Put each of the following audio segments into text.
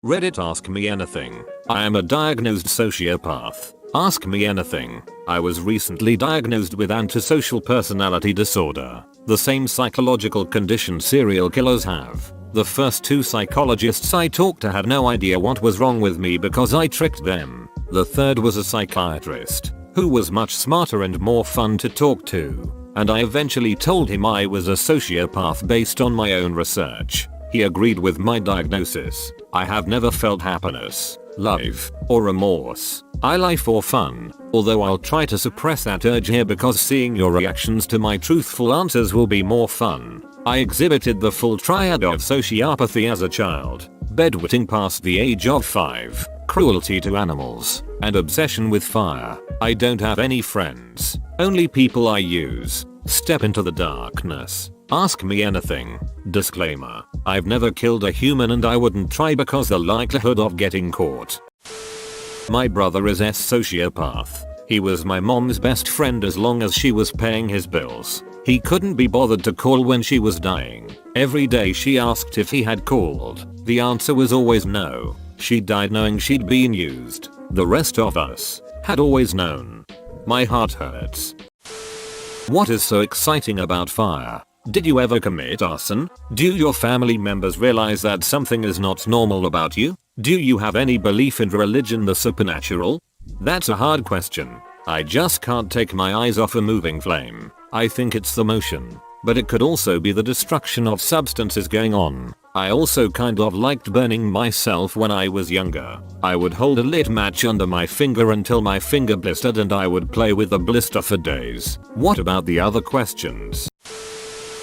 Reddit, ask me anything. I am a diagnosed sociopath. Ask me anything. I was recently diagnosed with antisocial personality disorder, the same psychological condition serial killers have. The first two psychologists I talked to had no idea what was wrong with me because I tricked them. The third was a psychiatrist, who was much smarter and more fun to talk to, and I eventually told him I was a sociopath based on my own research. He agreed with my diagnosis. I have never felt happiness, love, or remorse. I lie for fun, although I'll try to suppress that urge here because seeing your reactions to my truthful answers will be more fun. I exhibited the full triad of sociopathy as a child, bedwetting past the age of 5, cruelty to animals, and obsession with fire. I don't have any friends, only people I use. Step into the darkness. Ask me anything. Disclaimer: I've never killed a human and I wouldn't try because the likelihood of getting caught. My brother is a sociopath. He was my mom's best friend as long as she was paying his bills. He couldn't be bothered to call when she was dying. Every day she asked if he had called. The answer was always no. She died knowing she'd been used. The rest of us had always known. My heart hurts. What is so exciting about fire? Did you ever commit arson? Do your family members realize that something is not normal about you? Do you have any belief in religion, the supernatural? That's a hard question. I just can't take my eyes off a moving flame. I think it's the motion, but it could also be the destruction of substances going on. I also kind of liked burning myself when I was younger. I would hold a lit match under my finger until my finger blistered and I would play with the blister for days. What about the other questions?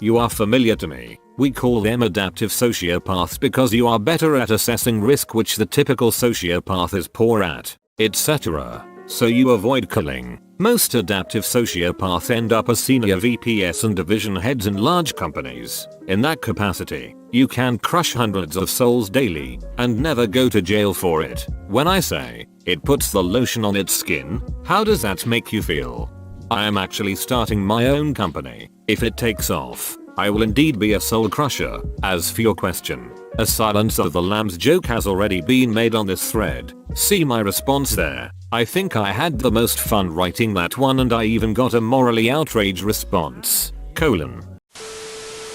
You are familiar to me. We call them adaptive sociopaths because you are better at assessing risk, which the typical sociopath is poor at, etc. So you avoid killing. Most adaptive sociopaths end up as senior VPs and division heads in large companies. In that capacity, you can crush hundreds of souls daily and never go to jail for it. When I say it puts the lotion on its skin, how does that make you feel? I am actually starting my own company. If it takes off, I will indeed be a soul crusher. As for your question, a Silence of the Lambs joke has already been made on this thread. See my response there. I think I had the most fun writing that one and I even got a morally outraged response. :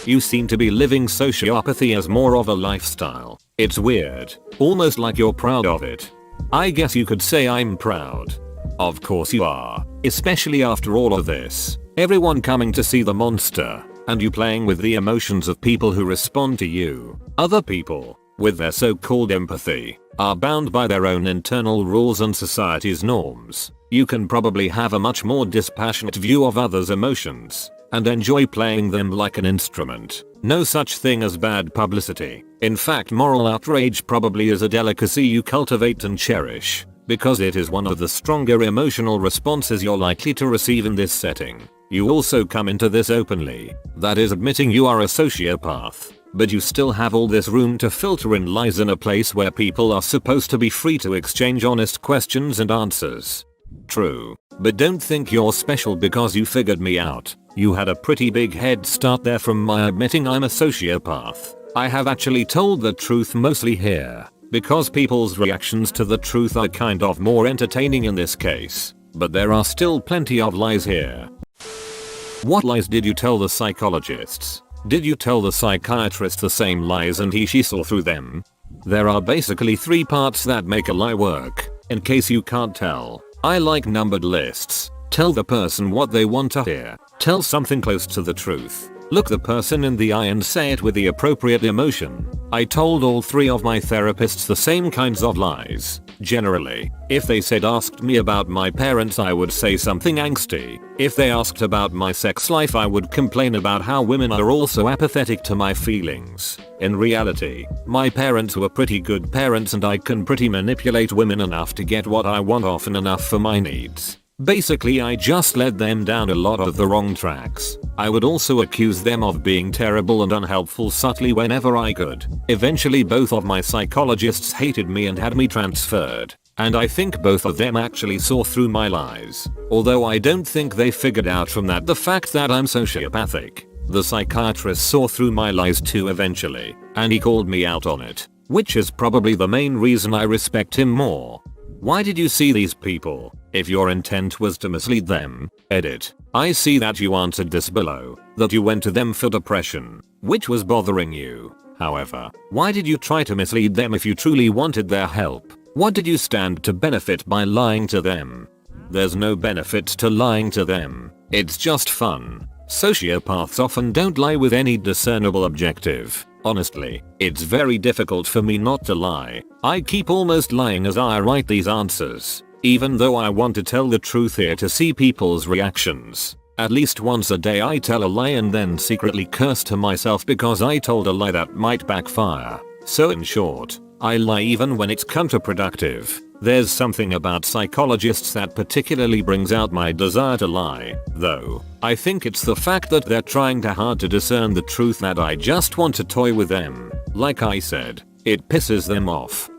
You seem to be living sociopathy as more of a lifestyle. It's weird, almost like you're proud of it. I guess you could say I'm proud. Of course you are, especially after all of this. Everyone coming to see the monster, and you playing with the emotions of people who respond to you. Other people, with their so-called empathy, are bound by their own internal rules and society's norms. You can probably have a much more dispassionate view of others' emotions, and enjoy playing them like an instrument. No such thing as bad publicity. In fact, moral outrage probably is a delicacy you cultivate and cherish, because it is one of the stronger emotional responses you're likely to receive in this setting. You also come into this openly, that is admitting you are a sociopath, but you still have all this room to filter in lies in a place where people are supposed to be free to exchange honest questions and answers. True, but don't think you're special because you figured me out. You had a pretty big head start there from my admitting I'm a sociopath. I have actually told the truth mostly here, because people's reactions to the truth are kind of more entertaining in this case, but there are still plenty of lies here. What lies did you tell the psychologists? Did you tell the psychiatrist the same lies and she saw through them? There are basically 3 parts that make a lie work, in case you can't tell. I like numbered lists. Tell the person what they want to hear. Tell something close to the truth. Look the person in the eye and say it with the appropriate emotion. I told all 3 of my therapists the same kinds of lies. Generally, if they asked me about my parents, I would say something angsty. If they asked about my sex life, I would complain about how women are also apathetic to my feelings. In reality, my parents were pretty good parents and I can pretty manipulate women enough to get what I want often enough for my needs. Basically, I just led them down a lot of the wrong tracks. I would also accuse them of being terrible and unhelpful subtly whenever I could. Eventually both of my psychologists hated me and had me transferred. And I think both of them actually saw through my lies. Although I don't think they figured out from that the fact that I'm sociopathic. The psychiatrist saw through my lies too eventually, and he called me out on it. which is probably the main reason I respect him more. Why did you see these people, if your intent was to mislead them? Edit. I see that you answered this below, that you went to them for depression, which was bothering you. However, why did you try to mislead them if you truly wanted their help? What did you stand to benefit by lying to them? There's no benefit to lying to them. It's just fun. Sociopaths often don't lie with any discernible objective. Honestly, it's very difficult for me not to lie. I keep almost lying as I write these answers, even though I want to tell the truth here to see people's reactions. At least once a day I tell a lie and then secretly curse to myself because I told a lie that might backfire. So in short, I lie even when it's counterproductive. There's something about psychologists that particularly brings out my desire to lie, though. I think it's the fact that they're trying too hard to discern the truth that I just want to toy with them. Like I said, it pisses them off.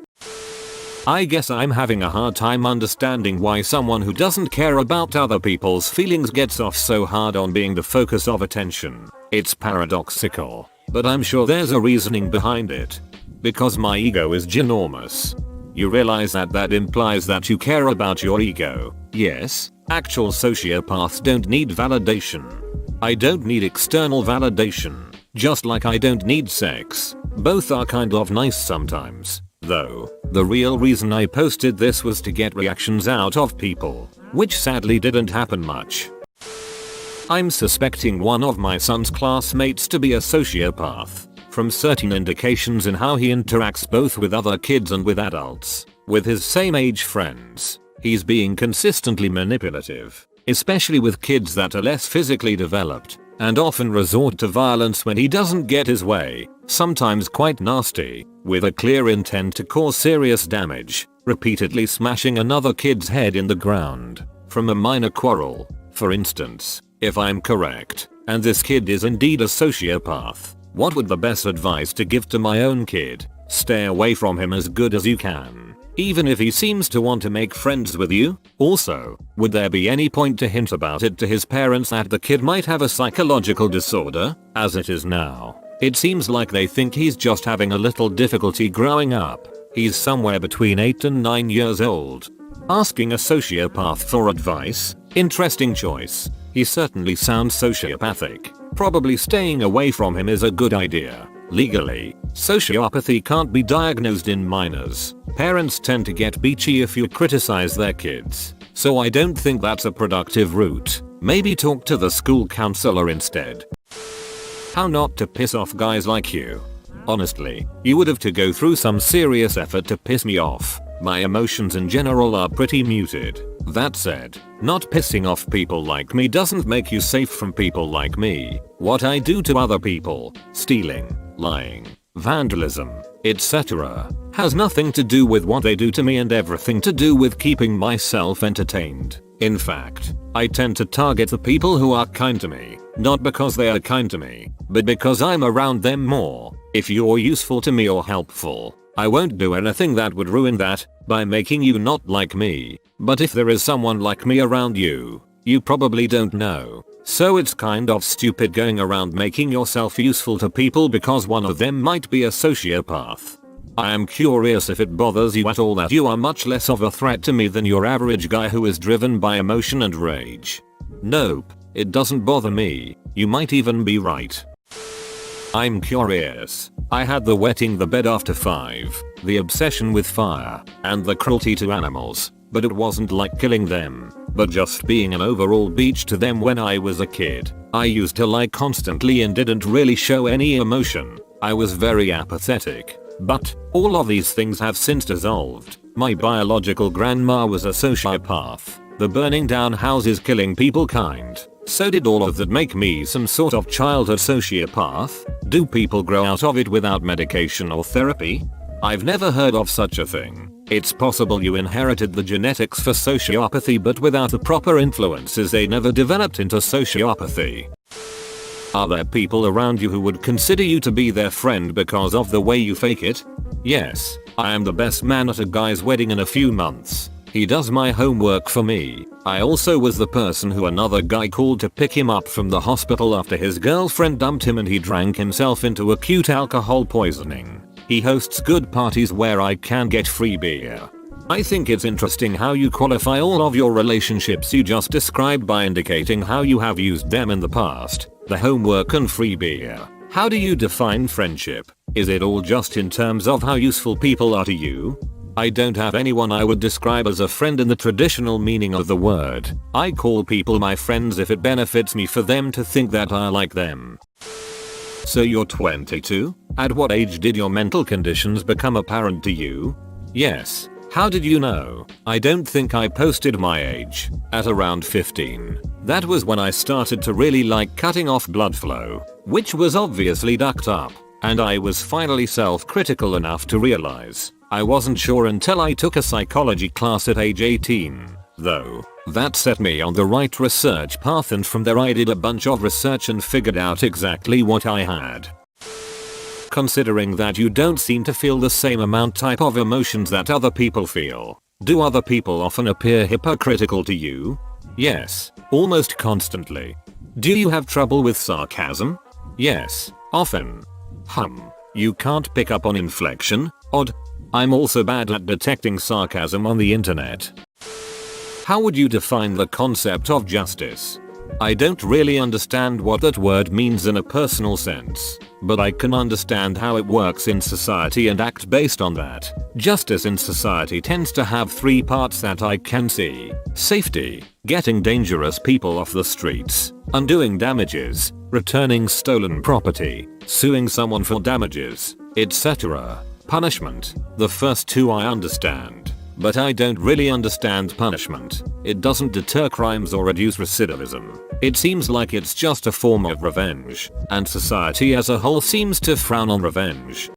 I guess I'm having a hard time understanding why someone who doesn't care about other people's feelings gets off so hard on being the focus of attention. It's paradoxical, but I'm sure there's a reasoning behind it. Because my ego is ginormous. You realize that implies that you care about your ego. Yes, actual sociopaths don't need validation. I don't need external validation, just like I don't need sex. Both are kind of nice sometimes. Though, the real reason I posted this was to get reactions out of people, which sadly didn't happen much. I'm suspecting one of my son's classmates to be a sociopath. From certain indications in how he interacts both with other kids and with adults, with his same age friends, he's being consistently manipulative, especially with kids that are less physically developed, and often resort to violence when he doesn't get his way, sometimes quite nasty, with a clear intent to cause serious damage, repeatedly smashing another kid's head in the ground, from a minor quarrel, for instance. If I'm correct, and this kid is indeed a sociopath, what would the best advice to give to my own kid? Stay away from him as good as you can, even if he seems to want to make friends with you. Also, would there be any point to hint about it to his parents that the kid might have a psychological disorder? As it is now, it seems like they think he's just having a little difficulty growing up. He's somewhere between 8 and 9 years old. Asking a sociopath for advice? Interesting choice. He certainly sounds sociopathic. Probably staying away from him is a good idea. Legally, sociopathy can't be diagnosed in minors. Parents tend to get beachy if you criticize their kids, so I don't think that's a productive route. Maybe talk to the school counselor instead. How not to piss off guys like you. Honestly, you would have to go through some serious effort to piss me off. My emotions in general are pretty muted. That said, not pissing off people like me doesn't make you safe from people like me. What I do to other people, stealing, lying, vandalism, etc., has nothing to do with what they do to me and everything to do with keeping myself entertained. In fact, I tend to target the people who are kind to me, not because they are kind to me, but because I'm around them more. If you're useful to me or helpful, I won't do anything that would ruin that by making you not like me. But if there is someone like me around you, you probably don't know. So it's kind of stupid going around making yourself useful to people because one of them might be a sociopath. I am curious if it bothers you at all that you are much less of a threat to me than your average guy who is driven by emotion and rage. Nope, it doesn't bother me. You might even be right. I'm curious. I had the wetting the bed after 5, the obsession with fire, and the cruelty to animals, but it wasn't like killing them, but just being an overall beach to them when I was a kid. I used to lie constantly and didn't really show any emotion. I was very apathetic. But all of these things have since dissolved. My biological grandma was a sociopath. The burning down houses killing people kind. So did all of that make me some sort of childhood sociopath? Do people grow out of it without medication or therapy? I've never heard of such a thing. It's possible you inherited the genetics for sociopathy, but without the proper influences they never developed into sociopathy. Are there people around you who would consider you to be their friend because of the way you fake it? Yes, I am the best man at a guy's wedding in a few months. He does my homework for me. I also was the person who another guy called to pick him up from the hospital after his girlfriend dumped him and he drank himself into acute alcohol poisoning. He hosts good parties where I can get free beer. I think it's interesting how you qualify all of your relationships you just described by indicating how you have used them in the past, the homework and free beer. How do you define friendship? Is it all just in terms of how useful people are to you? I don't have anyone I would describe as a friend in the traditional meaning of the word. I call people my friends if it benefits me for them to think that I like them. So you're 22? At what age did your mental conditions become apparent to you? Yes. How did you know? I don't think I posted my age. At around 15. That was when I started to really like cutting off blood flow, which was obviously ducked up, and I was finally self-critical enough to realize I wasn't sure until I took a psychology class at age 18, though. That set me on the right research path, and from there I did a bunch of research and figured out exactly what I had. Considering that you don't seem to feel the same amount type of emotions that other people feel, do other people often appear hypocritical to you? Yes, almost constantly. Do you have trouble with sarcasm? Yes, often. You can't pick up on inflection? Odd. I'm also bad at detecting sarcasm on the internet. How would you define the concept of justice? I don't really understand what that word means in a personal sense, but I can understand how it works in society and act based on that. Justice in society tends to have three parts that I can see: safety, getting dangerous people off the streets, undoing damages, returning stolen property, suing someone for damages, etc. Punishment. The first two I understand, but I don't really understand punishment. It doesn't deter crimes or reduce recidivism. It seems like it's just a form of revenge, and society as a whole seems to frown on revenge.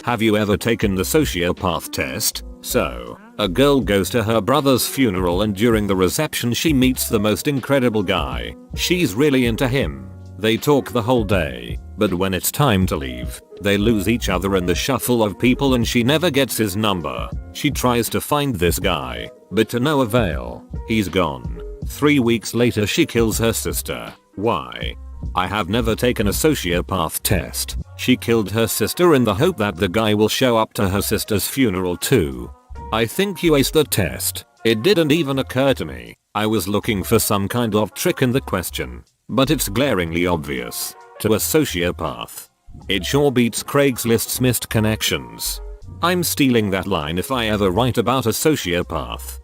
Have you ever taken the sociopath test? So, a girl goes to her brother's funeral, and during the reception she meets the most incredible guy. She's really into him. They talk the whole day, but when it's time to leave, they lose each other in the shuffle of people and she never gets his number. She tries to find this guy, but to no avail. He's gone. 3 weeks later she kills her sister. Why? I have never taken a sociopath test. She killed her sister in the hope that the guy will show up to her sister's funeral too. I think you aced the test. It didn't even occur to me. I was looking for some kind of trick in the question, but it's glaringly obvious. To a sociopath. It sure beats Craigslist's missed connections. I'm stealing that line if I ever write about a sociopath.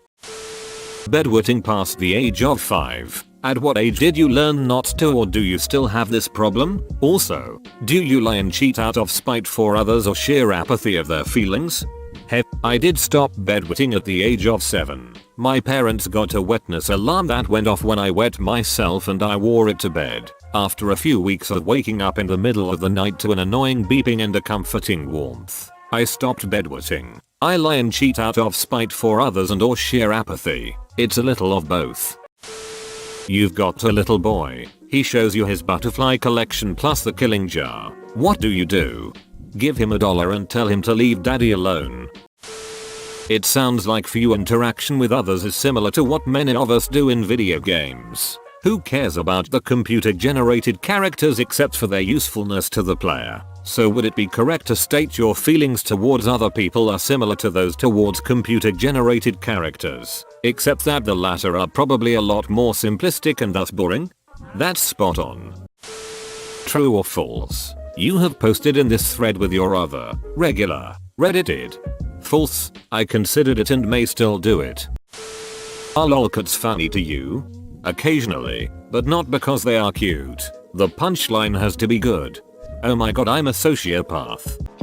Bedwetting past the age of 5. At what age did you learn not to, or do you still have this problem? Also, do you lie and cheat out of spite for others or sheer apathy of their feelings? I did stop bedwetting at the age of 7. My parents got a wetness alarm that went off when I wet myself, and I wore it to bed. After a few weeks of waking up in the middle of the night to an annoying beeping and a comforting warmth, I stopped bedwetting. I lie and cheat out of spite for others and or sheer apathy. It's a little of both. You've got a little boy. He shows you his butterfly collection plus the killing jar. What do? Give him $1 and tell him to leave daddy alone. It sounds like for you interaction with others is similar to what many of us do in video games. Who cares about the computer generated characters except for their usefulness to the player? So would it be correct to state your feelings towards other people are similar to those towards computer generated characters, except that the latter are probably a lot more simplistic and thus boring? That's spot on. True or false? You have posted in this thread with your other, regular, Reddited. False. I considered it and may still do it. Are lolcuts funny to you? Occasionally, but not because they are cute. The punchline has to be good. Oh my god, I'm a sociopath.